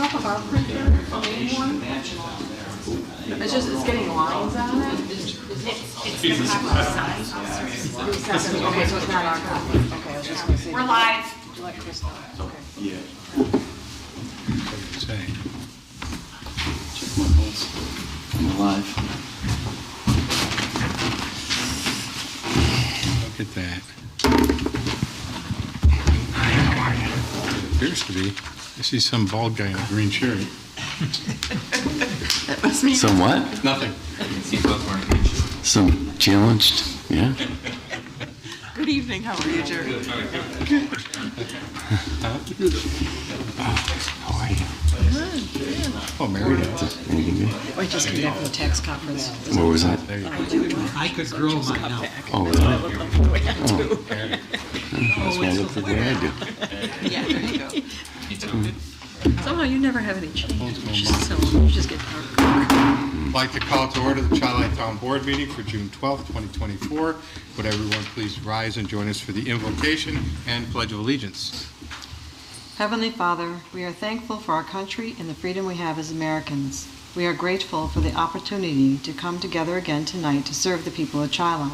off of our printer, the main one? It's just, it's getting lines on it. It's the copy size. Okay, so it's not our copy. Okay, I was just gonna say. We're live. Let Chris know. Okay. Yeah. Say. Check my pulse. I'm alive. Look at that. It appears to be. I see some bald guy in a green shirt. That must mean. Some what? Nothing. Some challenged? Yeah. Good evening, how are you, Jerry? How are you? Oh, married. Anything good? I just came back from the tax conference. What was that? There you go. I could grow mine now. Oh, really? There. That's why I look the way I do. Yeah, there you go. Somehow you never have any change. You just get darker. I'd like to call to order the Chi-Li Town Board meeting for June 12th, 2024. Would everyone please rise and join us for the invocation and pledge of allegiance? Heavenly Father, we are thankful for our country and the freedom we have as Americans. We are grateful for the opportunity to come together again tonight to serve the people of Chi-Li.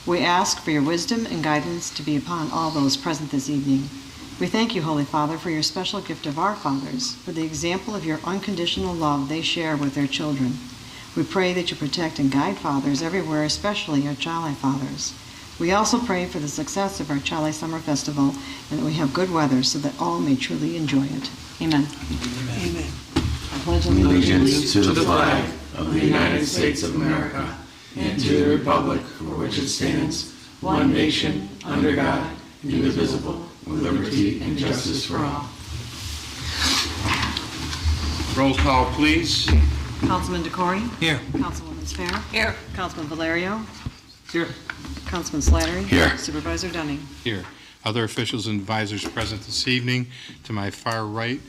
We ask for your wisdom and guidance to be upon all those present this evening. We thank you, Holy Father, for your special gift of our fathers, for the example of your unconditional love they share with their children. We pray that you protect and guide fathers everywhere, especially our Chi-Li fathers. We also pray for the success of our Chi-Li Summer Festival and that we have good weather so that all may truly enjoy it. Amen. Amen. I pledge Allegiance to the flag of the United States of America and to the republic for which it stands, one nation, under God, indivisible, with liberty and justice for all. Roll call, please. Councilman DeCory? Here. Councilwoman Spare? Here. Councilman Valerio? Here. Councilman Slattery? Here. Supervisor Dunning? Here. Other officials and advisors present this evening. To my far right,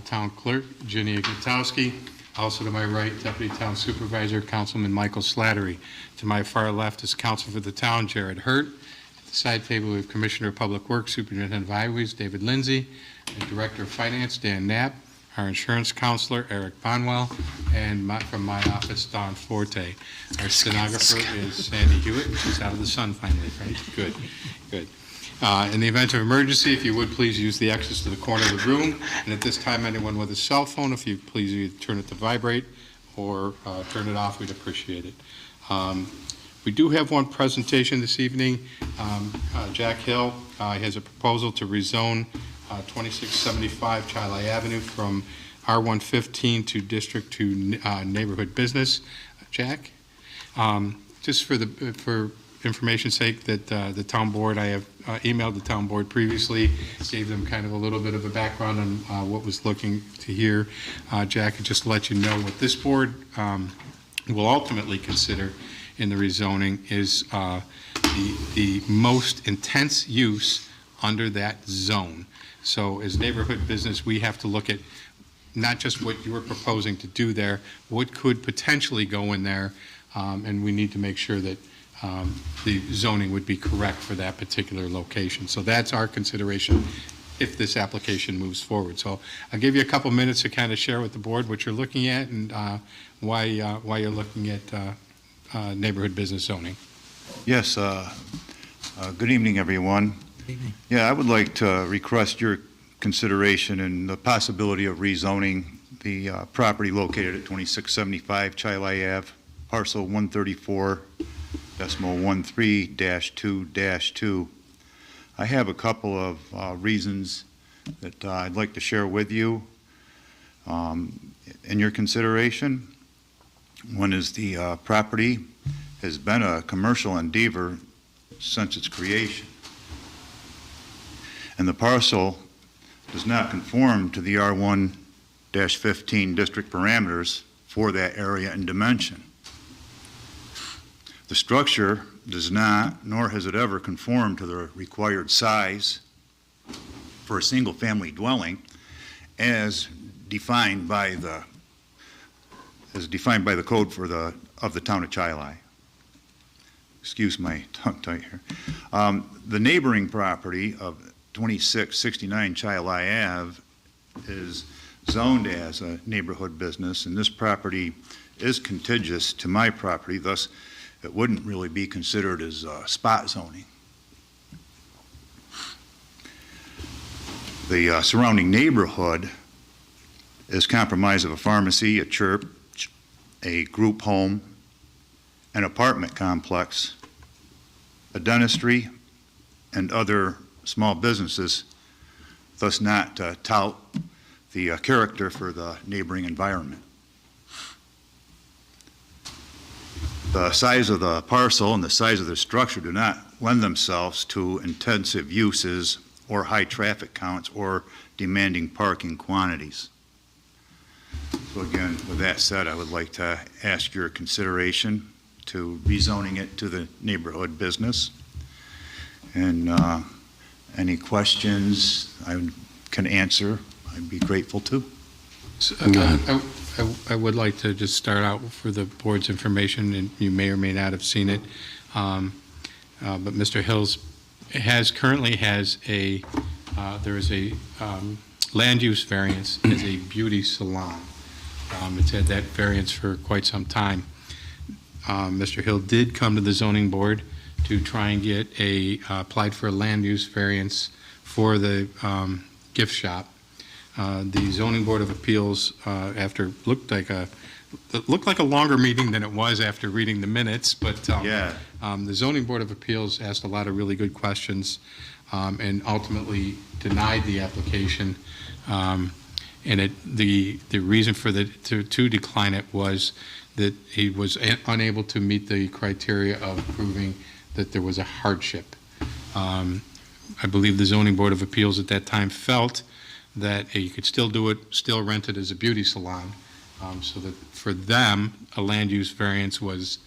Town Clerk Ginny Gutowski. Also to my right, Deputy Town Supervisor Councilman Michael Slattery. To my far left is Council for the Town Jared Hurt. At the side table, we have Commissioner of Public Works, Superintendent of Highways David Lindsay, and Director of Finance Dan Knapp, our Insurance Counselor Eric Bonwell, and from my office Don Forte. Our stenographer is Sandy Hewitt. She's out of the sun finally, right? Good, good. In the event of emergency, if you would please use the exits to the corner of the room. And at this time, anyone with a cell phone, if you please either turn it to vibrate or turn it off, we'd appreciate it. We do have one presentation this evening. Jack Hill has a proposal to rezone 2675 Chi-Li Avenue from R115 to District to Neighborhood Business. Jack, just for information's sake, that the town board, I have emailed the town board previously, gave them kind of a little bit of a background on what was looking to hear. Jack, just to let you know what this board will ultimately consider in the rezoning is the most intense use under that zone. So as neighborhood business, we have to look at not just what you're proposing to do there, what could potentially go in there, and we need to make sure that the zoning would be correct for that particular location. So that's our consideration if this application moves forward. So I'll give you a couple minutes to kind of share with the board what you're looking at and why you're looking at neighborhood business zoning. Yes, good evening, everyone. Yeah, I would like to request your consideration and the possibility of rezoning the property located at 2675 Chi-Li Ave, parcel 134.13-2-2. I have a couple of reasons that I'd like to share with you in your consideration. One is the property has been a commercial endeavor since its creation. And the parcel does not conform to the R1-15 district parameters for that area and dimension. The structure does not, nor has it ever conformed to the required size for a single-family dwelling as defined by the code for of the town of Chi-Li. Excuse my tongue tie here. The neighboring property of 2669 Chi-Li Ave is zoned as a neighborhood business, and this property is contiguous to my property, thus it wouldn't really be considered as spot zoning. The surrounding neighborhood is comprised of a pharmacy, a church, a group home, an apartment complex, a dentistry, and other small businesses, thus not tout the character for the neighboring environment. The size of the parcel and the size of the structure do not lend themselves to intensive uses or high traffic counts or demanding parking quantities. So again, with that said, I would like to ask your consideration to rezoning it to the neighborhood business. And any questions I can answer, I'd be grateful to. So, I would like to just start out for the board's information, and you may or may not have seen it, but Mr. Hills currently has a there is a land use variance as a beauty salon. It's had that variance for quite some time. Mr. Hill did come to the zoning board to try and get applied for a land use variance for the gift shop. The Zoning Board of Appeals, after looked like a longer meeting than it was after reading the minutes, but the Zoning Board of Appeals asked a lot of really good questions and ultimately denied the application. And the reason for to decline it was that he was unable to meet the criteria of proving that there was a hardship. I believe the Zoning Board of Appeals at that time felt that you could still do it, still rent it as a beauty salon, so that for them, a land use variance was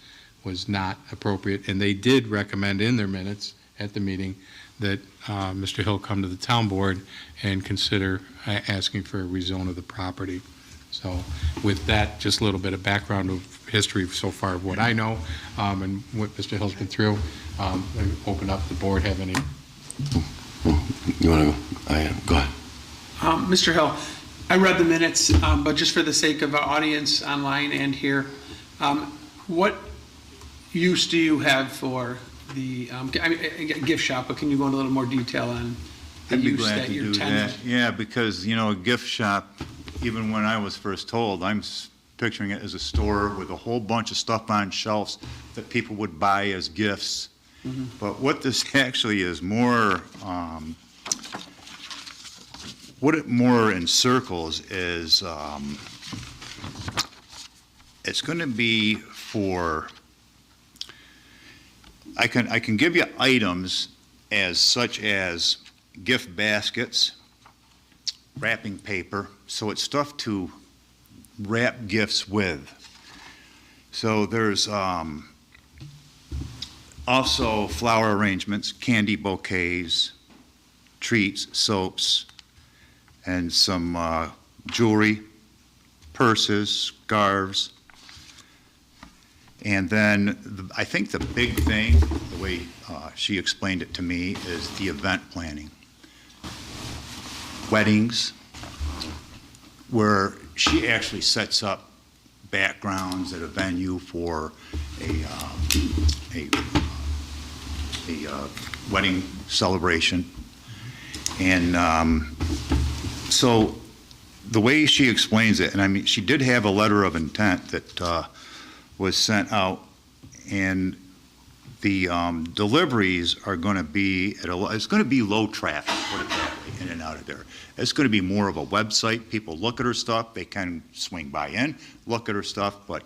not appropriate. And they did recommend in their minutes at the meeting that Mr. Hill come to the town board and consider asking for a rezone of the property. So with that, just a little bit of background of history so far of what I know and what Mr. Hill's been through. I open up the board. Have any? You want to go? Go ahead. Mr. Hill, I read the minutes, but just for the sake of our audience online and here, what use do you have for the gift shop? But can you go into a little more detail on the I'd be use glad that to your do tenant? that. Yeah, because, a gift shop, even when I was first told, I'm picturing it as a store with a whole bunch of stuff on shelves that people would buy as gifts. Mm-hmm. But what this actually is more, what it more encircles is it's going to be for, I can give you items as such as gift baskets, wrapping paper, so it's stuff to wrap gifts with. So there's also flower arrangements, candy bouquets, treats, soaps, and some jewelry, purses, scarves. And then I think the big thing, the way she explained it to me, is the event planning. Weddings, where she actually sets up backgrounds at a venue for a wedding celebration. And so the way she explains it, and I mean, she did have a letter of intent that was sent out, and the deliveries are going to be it's going to be low traffic, put it that way, in and out of there. It's going to be more of a website. People look at her stuff, they can swing by in, look at her stuff, but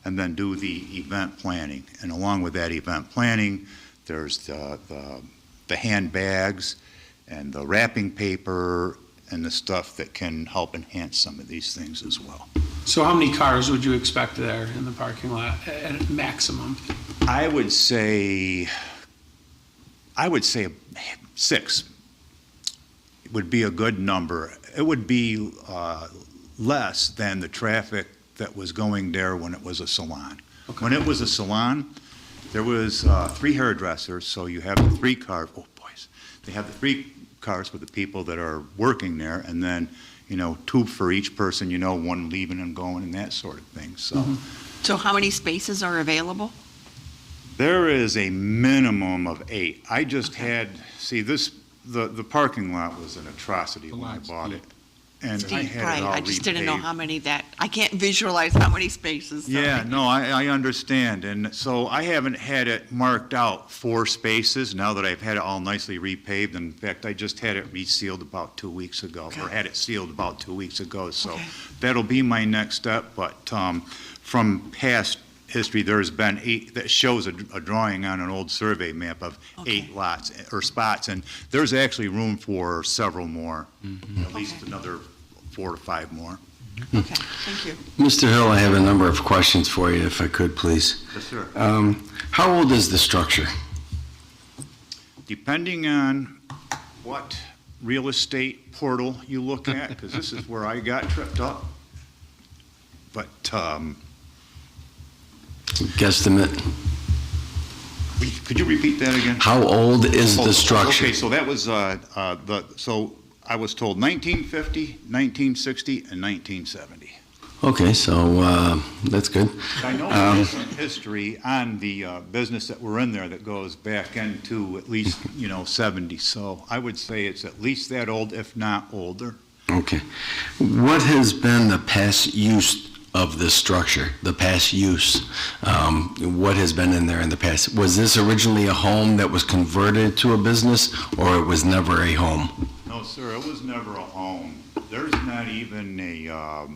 and then do the event planning. And along with that event planning, there's the handbags and the wrapping paper and the stuff that can help enhance some of these things as well. So how many cars would you expect there in the parking lot at maximum? I would say 6 would be a good number. It would be less than the traffic that was going there when it was a salon. Okay. When it was a salon, there was 3 hairdressers, so you have the 3 cars. Oh, boys. They have the 3 cars for the people that are working there, and then two for each person, one leaving and going and that sort of thing, so. So how many spaces are available? There is a minimum of 8. I just had, the parking lot was an atrocity when I lot's bought deep. it. And I had Right, it all I just didn't know repaved. how many I can't visualize how many spaces. so- Yeah, no, I understand, and so I haven't had it marked out 4 spaces, now that I've had it all nicely repaved. In fact, I just had it resealed about 2 weeks ago, or had it sealed about 2 weeks ago, so Okay. that'll be my next step, but from past history, there's been 8, that shows a drawing on an old survey map of 8 lots, or spots, and there's actually room for several more, at least another 4 to 5 more. Okay, thank you. Mr. Hill, I have a number of questions for you, if I could, please. Yes, sir. How old is the structure? Depending on what real estate portal you look at, because this is where I got tripped up. But, Guesstimate. could you repeat that again? How old is the structure? Okay, so that was, so I was told 1950, 1960, and 1970. Okay, so that's good. I know there's some history on the business that we're in there that goes back into at least, 70. So I would say it's at least that old, if not older. Okay. What has been the past use of this structure, the past use? What has been in there in the past? Was this originally a home that was converted to a business, or it was never a home? No, sir, it was never a home. There's not even a,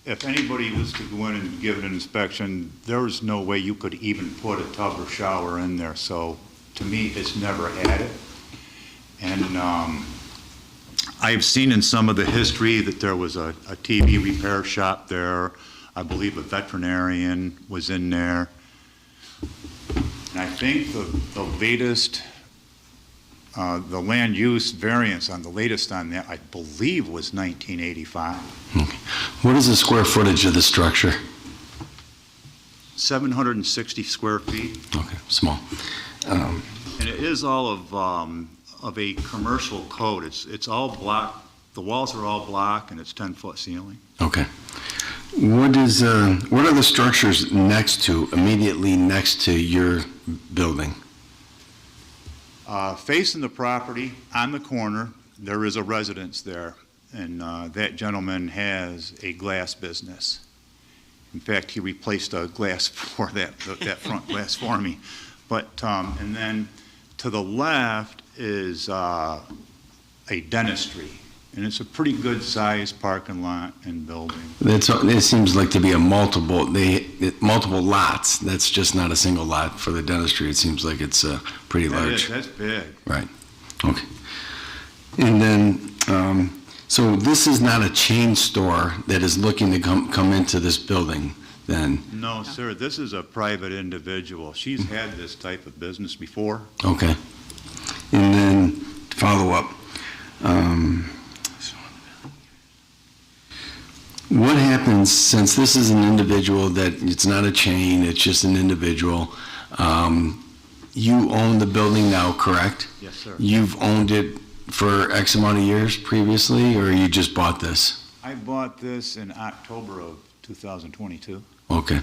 if anybody was to go in and give an inspection, there's no way you could even put a tub or shower in there. So to me, it's never had it. And I've seen in some of the history that there was a TV repair shop there. I believe a veterinarian was in there. And I think the latest, the land use variance on the latest on that, I believe, was 1985. What is the square footage of the structure? 760 square feet. Okay, small. And it is all of a commercial code. It's all block, the walls are all block, and it's 10-foot ceiling. Okay. What are the structures immediately next to your building? Facing the property, on the corner, there is a residence there, and that gentleman has a glass business. In fact, he replaced a glass for that front glass for me. But, and then to the left is a dentistry, and it's a pretty good-sized parking lot and building. It seems like to be multiple lots. That's just not a single lot for the dentistry. It seems like it's pretty large. That's big. Right. Okay. And then, so this is not a chain store that is looking to come into this building, then? No, sir, this is a private individual. She's had this type of business before. Okay. And then, follow up. What happens, since this is an individual that, it's not a chain, it's just an individual, you own the building now, correct? Yes, sir. You've owned it for X amount of years previously, or you just bought this? I bought this in October of 2022. Okay.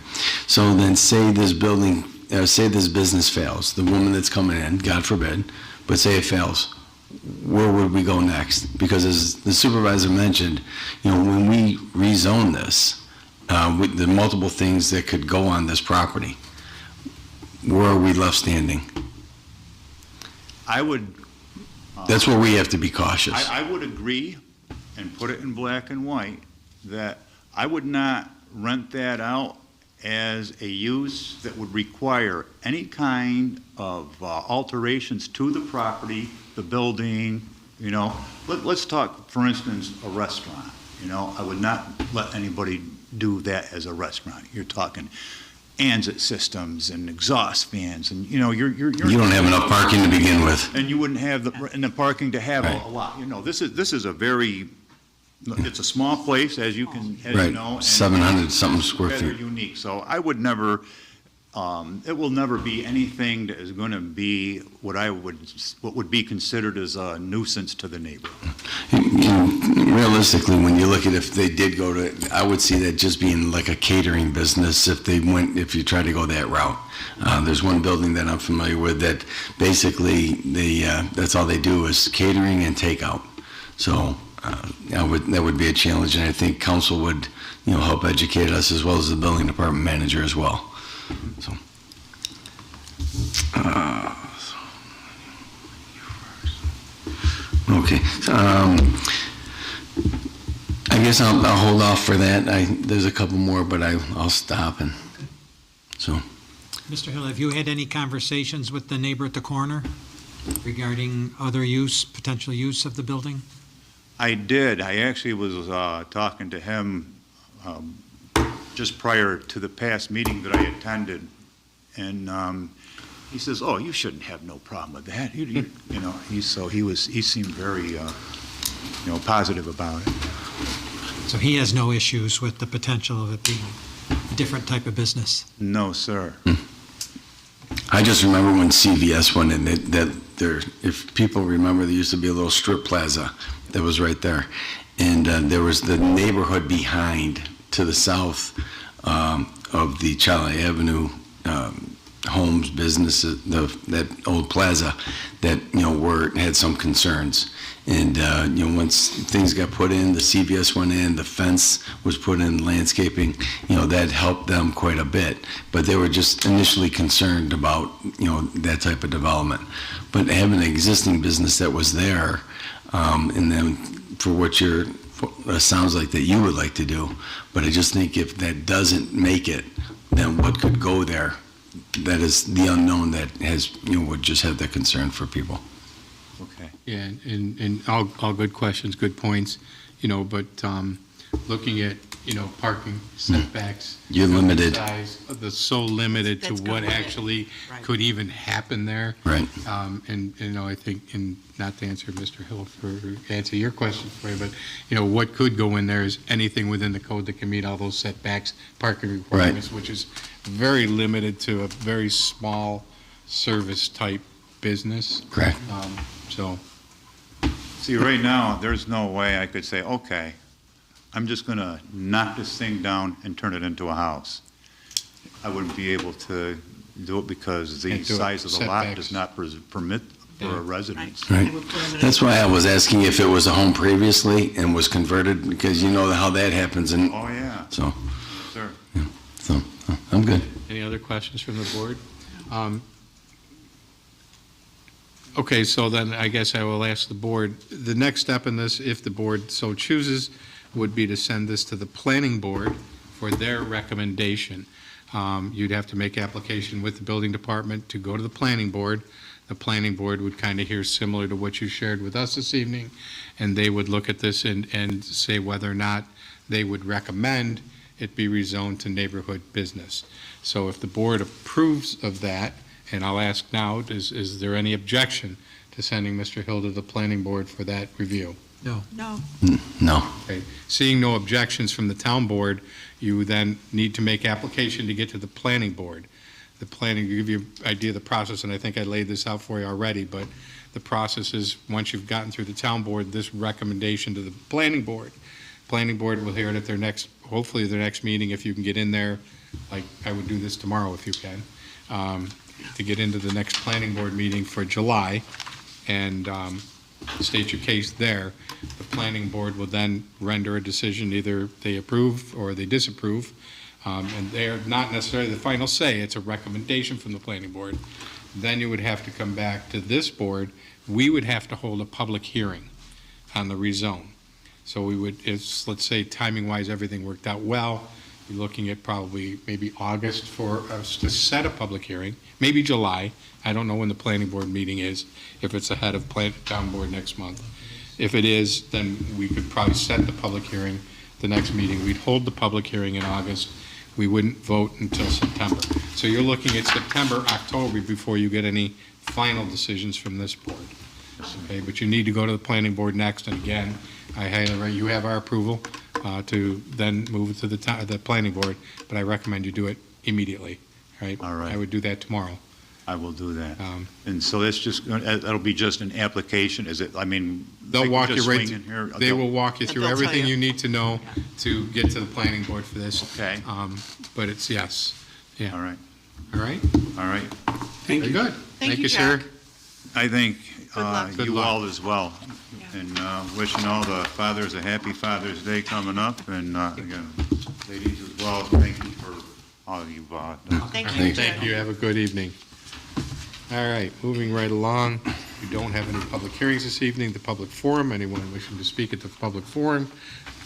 So then say this business fails, the woman that's coming in, God forbid, but say it fails, where would we go next? Because as the supervisor mentioned, when we rezone this, with the multiple things that could go on this property, where are we left standing? I would... That's where we have to be cautious. I would agree, and put it in black and white, that I would not rent that out as a use that would require any kind of alterations to the property, the building, Let's talk, for instance, a restaurant, I would not let anybody do that as a restaurant. You're talking ANSYT systems and exhaust fans, and, you're... You don't have enough parking to begin with. And you wouldn't have the parking to have Right. a lot. This is a very, it's a small place, as you can, as you Right, know. and 700 something square rather feet. unique. So I would never It will never be anything that is going to be what would be considered as a nuisance to the neighborhood. Realistically, when you look at if they did go to, I would see that just being like a catering business if you try to go that route. There's one building that I'm familiar with that basically that's all they do is catering and takeout. So that would be a challenge, and I think council would help educate us as well as the building department manager as well. So. Okay. I guess I'll hold off for that. There's a couple more, but I'll stop. And so. Mr. Hill, have you had any conversations with the neighbor at the corner regarding other potential use of the building? I did. I actually was talking to him just prior to the past meeting that I attended, and he says, "Oh, you shouldn't have no problem with that." He seemed very positive about it. So he has no issues with the potential of it being a different type of business? No, sir. I just remember when CVS went in, if people remember, there used to be a little strip plaza that was right there. And there was the neighborhood behind to the south of the Charlie Avenue homes, businesses, that old plaza that, had some concerns. And, once things got put in, the CVS went in, the fence was put in, landscaping, that helped them quite a bit. But they were just initially concerned about, that type of development. But having an existing business that was there, and then for what sounds like that you would like to do, but I just think if that doesn't make it, then what could go there? That is the unknown that would just have that concern for people. Okay. Yeah, and all good questions, good points, but looking at, parking setbacks. You're limited. So limited to That's what going in. actually Right. could even happen there. Right. I think, and not to answer Mr. Hill answer your question for you, but, what could go in there is anything within the code that can meet all those setbacks, parking requirements, which is very limited to a very small service type business. Correct. See, right now, there's no way I could say, okay, I'm just going to knock this thing down and turn it into a house. I wouldn't be able to do it because the Can't do it. size of the lot Setbacks. does not permit for a residence. Right. That's why I was asking if it was a home previously and was converted, because you know how that happens. And Oh, yeah, so, sir. I'm good. Any other questions from the board? Okay, so then I guess I will ask the board, the next step in this, if the board so chooses, would be to send this to the planning board for their recommendation. You'd have to make application with the building department to go to the planning board. The planning board would kind of hear similar to what you shared with us this evening, and they would look at this and say whether or not they would recommend it be rezoned to neighborhood business. So if the board approves of that, and I'll ask now, is there any objection to sending Mr. Hill to the planning board for that review? No. No. No. Okay. Seeing no objections from the town board, you then need to make application to get to the planning board. The planning, to give you an idea of the process, and I think I laid this out for you already, but the process is, once you've gotten through the town board, this recommendation to the planning board will hear it at hopefully their next meeting, if you can get in there, like I would do this tomorrow if you can, to get into the next planning board meeting for July and state your case there. The planning board will then render a decision, either they approve or they disapprove. And they are not necessarily the final say, it's a recommendation from the planning board. Then you would have to come back to this board. We would have to hold a public hearing on the rezone. So we would, let's say timing-wise, everything worked out well, be looking at probably maybe August for us to set a public hearing, maybe July. I don't know when the planning board meeting is, if it's ahead of town board next month. If it is, then we could probably set the public hearing the next meeting. We'd hold the public hearing in August. We wouldn't vote until September. So you're looking at September, October before you get any final decisions from this board. Okay, but you need to go to the planning board next, and again, you have our approval to then move it to the planning board, but I recommend you do it immediately right? All right. I would do that tomorrow. I will do that. Um, And so that's just, that'll be just an application, is it? I mean. They'll they can walk you just right, swing in here? they will walk you And through they'll tell everything you. you need to know to get to the planning board for this. Okay, But it's yes, yeah, all right, all right? all right. Thank Very you. good. Thank you, sir. Jack. I think Good luck. Good you luck. all as well. Yeah. And wishing all the fathers a happy Father's Day coming up. And again, ladies as well, thank you for all you've done. Thank All you, right, Jack. Thank you, have a good evening. All right, moving right along. We don't have any public hearings this evening. The public forum, anyone wishing to speak at the public forum,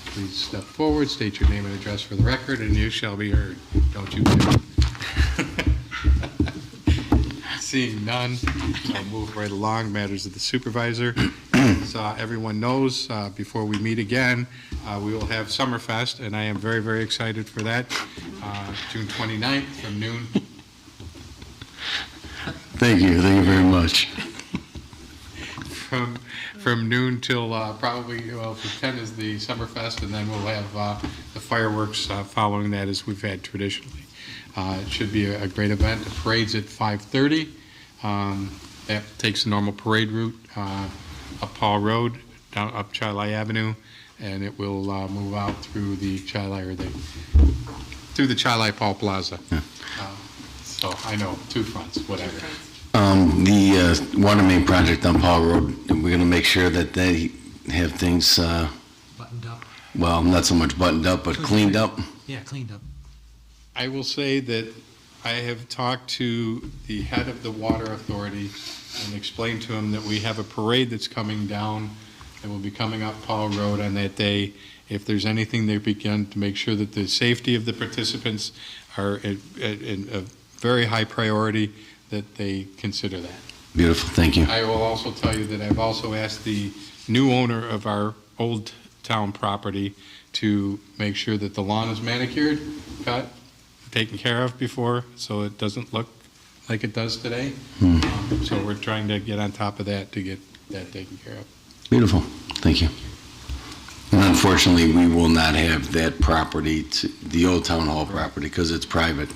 please step forward, state your name and address for the record, and you shall be heard. Don't you dare. Seeing none, I'll move right along. Matters of the supervisor. As everyone knows, before we meet again, we will have Summerfest, and I am very, very excited for that. June 29th from noon. Thank you very much. From noon till probably, well, for 10 is the Summerfest, and then we'll have the fireworks following that as we've had traditionally. It should be a great event. The parade's at 5:30. That takes the normal parade route up Paul Road, down up Chili Avenue, and it will move out through the through the Chili Paul Plaza. So I know, two fronts, whatever. The water main project on Paul Road, we're going to make sure that they have things, Buttoned up. well, not so much buttoned up, but cleaned up. Yeah, cleaned up. I will say that I have talked to the head of the water authority and explained to him that we have a parade that's coming down that will be coming up Paul Road on that day. If there's anything they begin to make sure that the safety of the participants are in a very high priority, that they consider that. Beautiful, thank you. I will also tell you that I've also asked the new owner of our old town property to make sure that the lawn is manicured, cut, taken care of before, so it doesn't look like it does today. So we're trying to get on top of that to get that taken care of. Beautiful, thank you. And unfortunately, we will not have that property, the old town hall property, because it's private.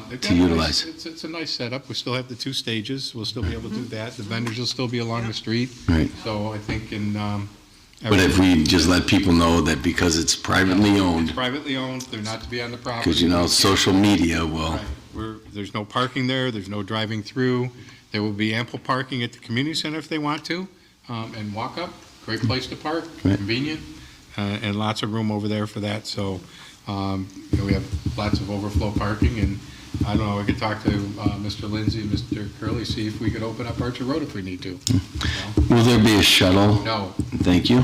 They've To got a nice- utilize. It's a nice setup. We still have the two stages. We'll still be able to do that. The vendors will still be along the street. Right. So I think in. But if we just let people know that because it's privately It's owned, privately owned, they're not to be on the property. because, you know, social media will, Right. There's no parking there, there's no driving through. There will be ample parking at the community center if they want to, and walk up. Great place to park, Right. convenient, and lots of room over there for that. So, we have lots of overflow parking, and I don't know, we could talk to Mr. Lindsay and Mr. Curley, see if we could open up Archer Road if we need to. will there be a shuttle? No, Thank you.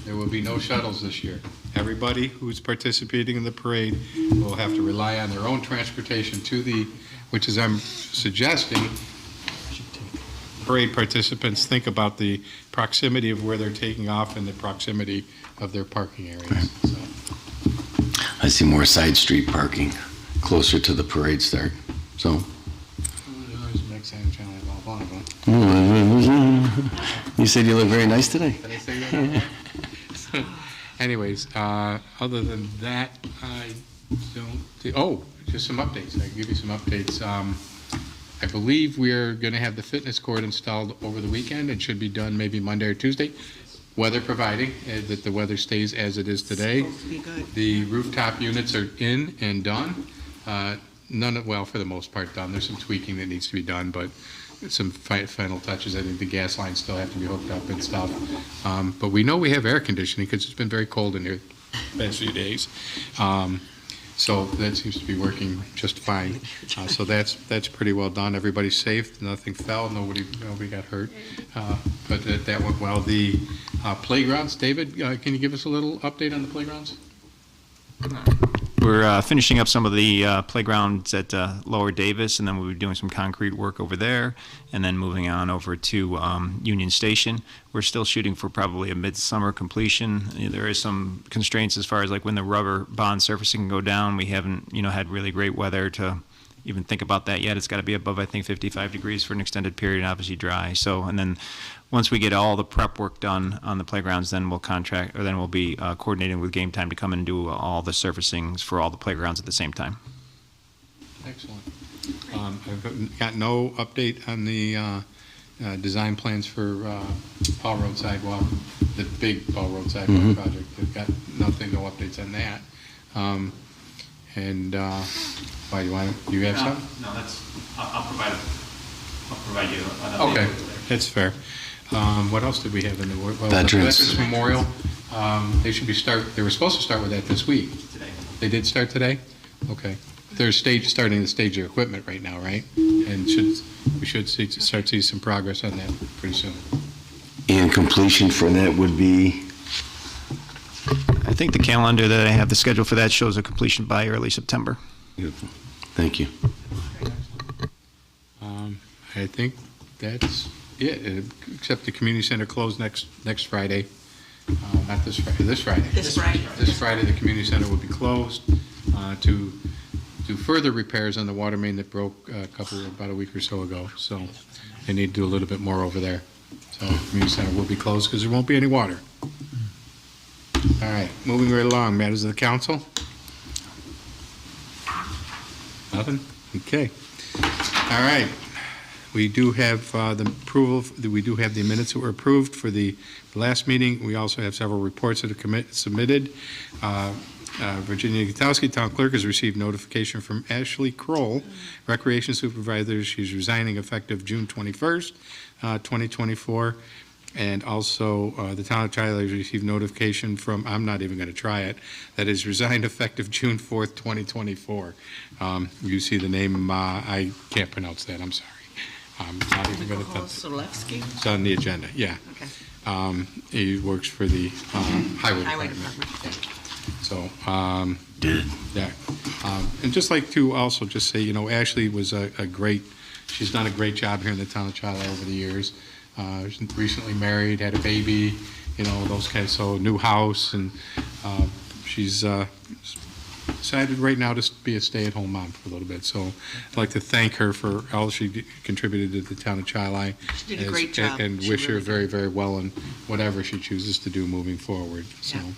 there will be no shuttles this year. Everybody who's participating in the parade will have to rely on their own transportation to which is I'm suggesting parade participants think about the proximity of where they're taking off and the proximity of their parking areas. So, I see more side street parking closer to the parade start, so. there's Mix and Channel, one of them. You said you look very nice today. Did I say that? So, anyways, other than that, I don't, just some updates. I can give you some updates. I believe we're going to have the fitness court installed over the weekend. It should be done maybe Monday or Tuesday, weather providing, that the weather stays as it is today. Supposed to be good. The rooftop units are in and done. Well, for the most part done. There's some tweaking that needs to be done, but some final touches. I think the gas lines still have to be hooked up and stuff. But we know we have air conditioning because it's been very cold in here the past few days. So that seems to be working just fine. So that's pretty well done. Everybody's safe. Nothing fell. Nobody got hurt. But that went well. The playgrounds, David, can you give us a little update on the playgrounds? We're finishing up some of the playgrounds at Lower Davis, and then we'll be doing some concrete work over there, and then moving on over to Union Station. We're still shooting for probably a midsummer completion. There is some constraints as far as like when the rubber bond surfacing can go down. We haven't, had really great weather to even think about that yet. It's got to be above, I think, 55 degrees for an extended period, and obviously dry. So, and then once we get all the prep work done on the playgrounds, then we'll be coordinating with Game Time to come and do all the surfacings for all the playgrounds at the same time. Excellent. I've got no update on the design plans for Paul Road sidewalk, the big Paul Road sidewalk project. I've got nothing, no updates on that. Why, do you have some? No, I'll provide you an update. Okay, that's fair. What else did we have in the, well, Veterans. Veterans Memorial, they were supposed to start with that this week. Today. They did start today? Okay. They're starting to stage their equipment right now, right? And we should start to see some progress on that pretty soon. And completion for that would be? I think the calendar that I have, the schedule for that shows a completion by early September. Beautiful. Thank you. I think that's it, except the community center closed next Friday. Not this Friday, this Friday. This Friday. This Friday, the community center will be closed to do further repairs on the water main that broke about a week or so ago. So they need to do a little bit more over there. So the community center will be closed because there won't be any water. All right, moving right along. Matters of the council? Nothing? Okay. All right. We do have the approval, we do have the minutes that were approved for the last meeting. We also have several reports that are submitted. Virginia Gutowski, Town Clerk, has received notification from Ashley Kroll, Recreation Supervisor. She's resigning effective June 21st, 2024. And also, the Town of Tyler has received notification from, I'm not even going to try it, that is resigned effective June 4th, 2024. You see the name, I can't pronounce that, I'm sorry. I'm not even going to Nicole attempt it. Solewski? It's on the agenda, yeah. Okay. He works for the Highway Highway Department. Department. So, Did. yeah. And just like to also just say, Ashley was a great, she's done a great job here in the town of Charlotte over the years. She's recently married, had a baby, those kinds, so new house, and she's decided right now to be a stay-at-home mom for a little bit. So I'd like to thank her for all she contributed to the town of Charlotte. She did a great job. And She wish her really very, very well in whatever she chooses to do moving forward. So. Yeah.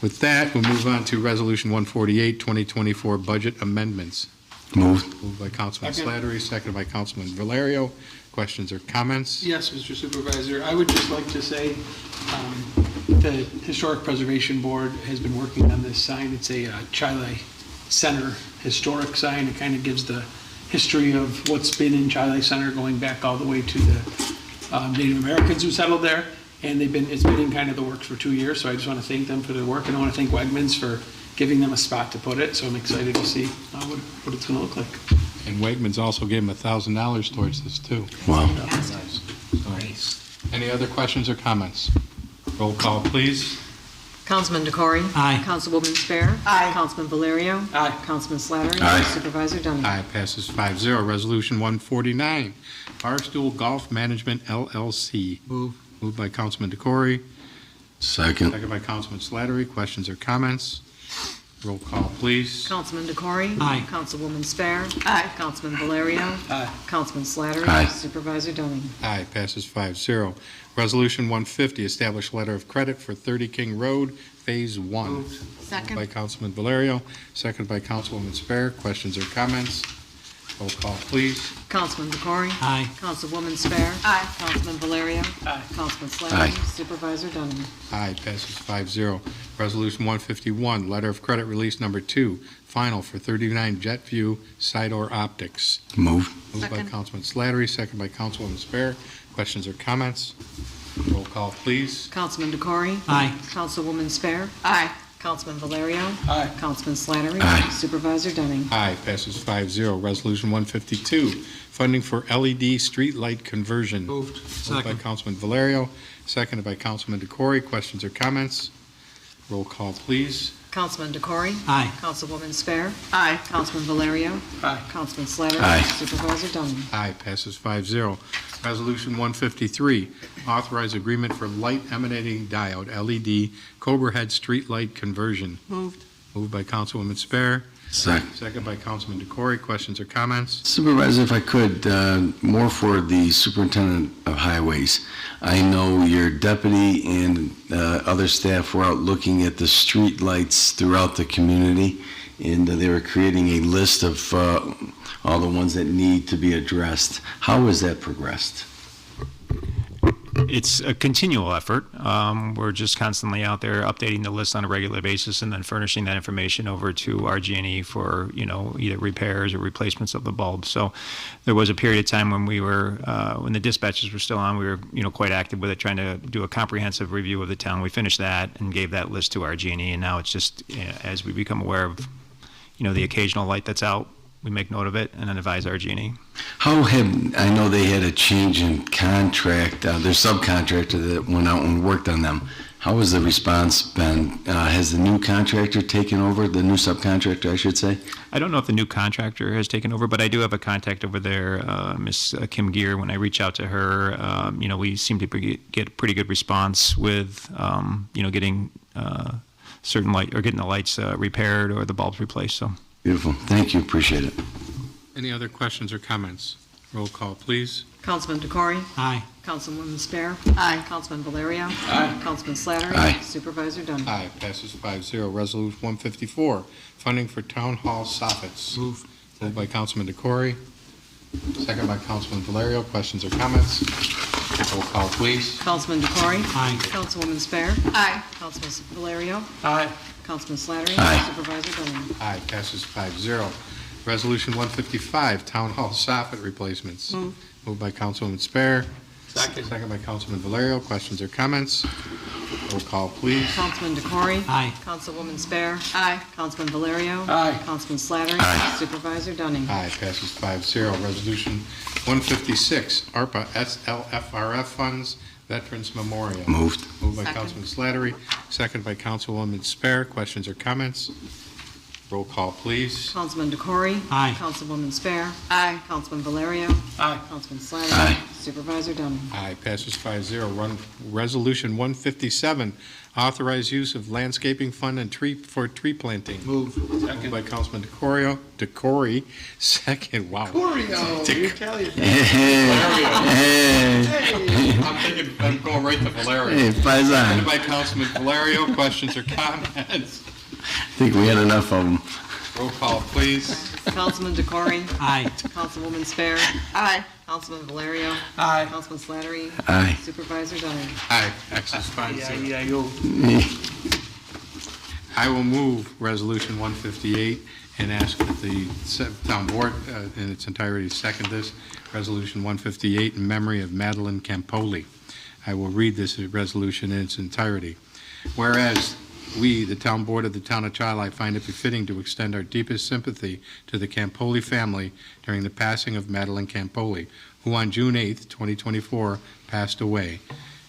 With that, we'll move on to Resolution 148, 2024 budget amendments. Moved. Moved by Councilman Second. Slattery, seconded by Councilman Valerio. Questions or comments? Yes, Mr. Supervisor, I would just like to say, the Historic Preservation Board has been working on this sign. It's a Chile Center historic sign. It kind of gives the history of what's been in Chile Center going back all the way to the Native Americans who settled there. And it's been in kind of the works for 2 years, so I just want to thank them for their work, and I want to thank Wegmans for giving them a spot to put it, so I'm excited to see what it's going to look like. And Wegmans also gave him $1,000 towards this, too. Wow. So, any other questions or comments? Roll call, please. Councilman Decore? Aye. Councilwoman Spare? Aye. Councilman Valerio? Aye. Councilman Slattery? Aye. Supervisor Dunn? Aye, passes 5-0. Resolution 149, Barstool Golf Management LLC. Move. Moved by Councilman Decore, Second. seconded by Councilman Slattery. Questions or comments? Roll call, please. Councilman Decore? Aye. Councilwoman Spare? Aye. Councilman Valerio? Aye. Councilman Slattery? Aye. Supervisor Dunning? Aye, passes 5-0. Resolution 150, establish letter of credit for 30 King Road, Phase 1. Moved by Second? Councilman Valerio, seconded by Councilwoman Spare. Questions or comments? Roll call, please. Councilman Decore? Aye. Councilwoman Spare? Aye. Councilman Valerio? Aye. Councilman Aye. Slattery? Supervisor Dunning? Aye, passes 5-0. Resolution 151, letter of credit release number 2, final for 39 JetView Sidor Optics. Moved. Moved by Second. Councilman Slattery, seconded by Councilwoman Spare. Questions or comments? Roll call, please. Councilman Decore? Aye. Councilwoman Spare? Aye. Councilman Valerio? Aye. Councilman Slattery? Aye. Supervisor Dunning? Aye, passes 5-0. Resolution 152, funding for LED street light conversion. Moved. Moved by Second. Councilman Valerio, seconded by Councilman Decore. Questions or comments? Roll call, please. Councilman Decore? Aye. Councilwoman Spare? Aye. Councilman Valerio? Aye. Councilman Slattery? Aye. Supervisor Dunning? Aye, passes 5-0. Resolution 153, authorize agreement for light emanating diode, LED, Cobra Head street light conversion. Moved. Moved by Councilwoman Spare, Second. seconded by Councilman Decore. Questions or comments? Supervisor, if I could, more for the superintendent of highways. I know your deputy and other staff were out looking at the street lights throughout the community, and they were creating a list of all the ones that need to be addressed. How has that progressed? It's a continual effort. We're just constantly out there updating the list on a regular basis and then furnishing that information over to RG&E for, either repairs or replacements of the bulbs. So there was a period of time when we were, when the dispatches were still on, we were, quite active with it, trying to do a comprehensive review of the town. We finished that and gave that list to RG&E, and now it's just, as we become aware of, the occasional light that's out, we make note of it and then advise RG&E. I know they had a change in contract, their subcontractor that went out and worked on them. How has the response been? Has the new contractor taken over, the new subcontractor, I should say? I don't know if the new contractor has taken over, but I do have a contact over there, Miss Kim Gear. When I reach out to her, we seem to get a pretty good response with, getting certain light or getting the lights repaired or the bulbs replaced. So. Beautiful. Thank you. Appreciate it. Any other questions or comments? Roll call, please. Councilman DeCory? Aye. Councilwoman Spare? Aye. Councilman Valerio? Aye. Councilman Slattery? Aye. Supervisor Dunn. Aye, passes 5-0. Resolution 154, funding for town hall soffits. Move. Moved by Councilman DeCory, second by Councilman Valerio. Questions or comments? Roll call, please. Councilman DeCory? Aye. Councilwoman Spare? Aye. Councilman Valerio? Aye. Councilman Slattery? Aye. Supervisor Dunn. Aye, passes 5-0. Resolution 155, town hall soffit replacements. Moved by Councilwoman Spare, second by Councilman Valerio. Questions or comments? Roll call, please. Councilman DeCory? Aye. Councilwoman Spare? Aye. Councilman Valerio? Aye. Councilman Slattery? Aye. Supervisor Dunning. Aye, passes 5-0. Resolution 156, ARPA SLFRF funds, Veterans Memorial. Moved. Moved by Second. Councilman Slattery, second by Councilwoman Spare. Questions or comments? Roll call, please. Councilman DeCory? Aye. Councilwoman Spare? Aye. Councilman Valerio? Aye. Councilman Slattery? Aye. Supervisor Dunning. Aye, passes 5-0. Resolution 157, authorized use of landscaping fund and tree planting. Move. Moved by Councilman DeCory, second, wow. Oreo, you're Italian. I'm thinking, I'm going right to Valerio. Hey, Seconded Faizan. by Councilman Valerio. Questions or comments? I think we had enough of them. Roll call, please. Councilman DeCory? Aye. Councilwoman Spare? Aye. Councilman Valerio? Aye. Councilman Slattery? Aye. Supervisor Dunning. Aye, passes 5-0. Yeah. I will move Resolution 158 and ask that the town board in its entirety second this. Resolution 158 in memory of Madeline Campoli. I will read this resolution in its entirety. Whereas we, the town board of the town of Charli, find it befitting to extend our deepest sympathy to the Campoli family during the passing of Madeline Campoli, who on June 8th, 2024, passed away.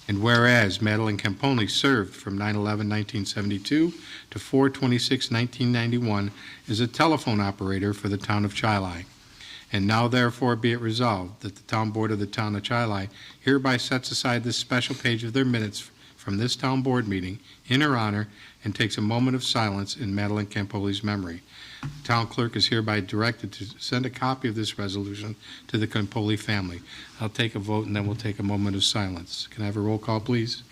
And whereas Madeline Campoli served from 9/11/1972 to 4/26/1991 as a telephone operator for the town of Charli. And now therefore be it resolved that the town board of the town of Charli hereby sets aside this special page of their minutes from this town board meeting in her honor and takes a moment of silence in Madeline Campoli's memory. The town clerk is hereby directed to send a copy of this resolution to the Campoli family. I'll take a vote and then we'll take a moment of silence. Can I have a roll call, please?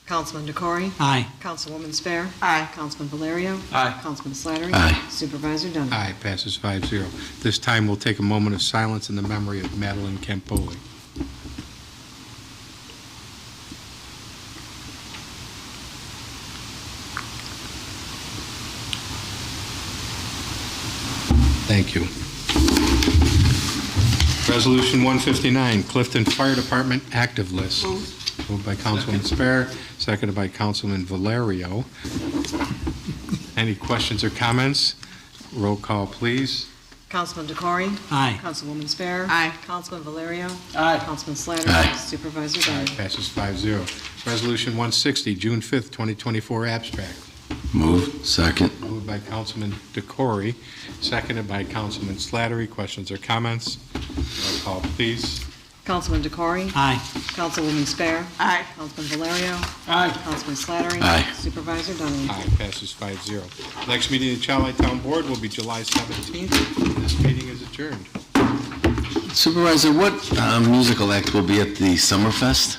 Councilman DeCory? Aye. Councilwoman Spare? Aye. Councilman Valerio? Aye. Councilman Slattery? Aye. Supervisor Dunning. Aye, passes 5-0. This time we'll take a moment of silence in the memory of Madeline Campoli. Thank you. Resolution 159, Clifton Fire Department active list. Moved by Councilman Spare, seconded by Councilman Valerio. Any questions or comments? Roll call, please. Councilman DeCory? Aye. Councilwoman Spare? Aye. Councilman Valerio? Aye. Councilman Slattery? Aye. Supervisor Aye, Dunning. passes 5-0. Resolution 160, June 5th, 2024, abstract. Move. Second. Moved by Councilman DeCory, seconded by Councilman Slattery. Questions or comments? Roll call, please. Councilman DeCory? Aye. Councilwoman Spare? Aye. Councilman Valerio? Aye. Councilman Slattery? Aye. Supervisor Dunning. Aye, passes 5-0. Next meeting of the Charli Town Board will be July 17th. This meeting is adjourned. Supervisor, what musical act will be at the Summerfest?